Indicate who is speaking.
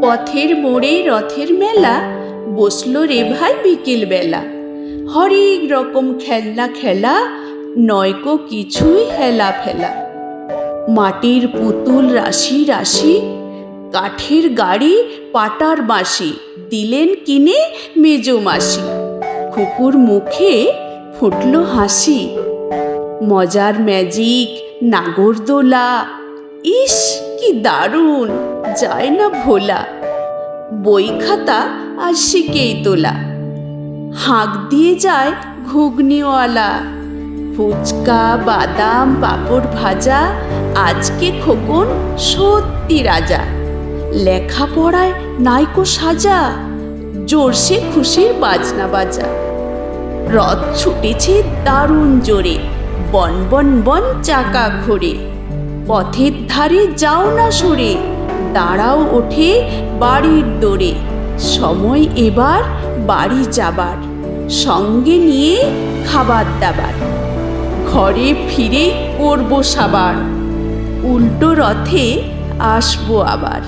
Speaker 1: পথের মোড়ে রথের মেলা, বসলো রে ভাই বিকেল বেলা। হরেক রকম খেলনা খেলা, নয়কো কিছুই হেলা ফেলা। মাটির পুতুল রাশি রাশি, কাঠের গাড়ি পাটার বাঁশি, দিলেন কিনে মেজো মাসি। খুকুর মুখে ফুটলো হাসি, মজার ম্যাজিক নাগরদোলা, ইস কি দারুণ যায় না ভোলা। বই খাতা আর শিকেই তোলা, হাঁক দিয়ে যায় ঘুগনিওয়ালা। ফুচকা বাদাম পাঁপড় ভাজা, আজকে খোকন সত্যি রাজা। লেখাপড়ায় নাইকো সাজা, জোরসে খুশির বাজনা বাজা। রথ ছুটেছে দারুণ জোরে, বন বন বন চাকা ঘোরে। পথের ধারে যাও না সরে, দাঁড়াও ওঠে বাড়ির দোরে। সময় এবার বাড়ি যাবার, সঙ্গে নিয়ে খাবার দাবার। ঘরে ফিরে করবো সাবার, উল্টো রথে আসবো আবার।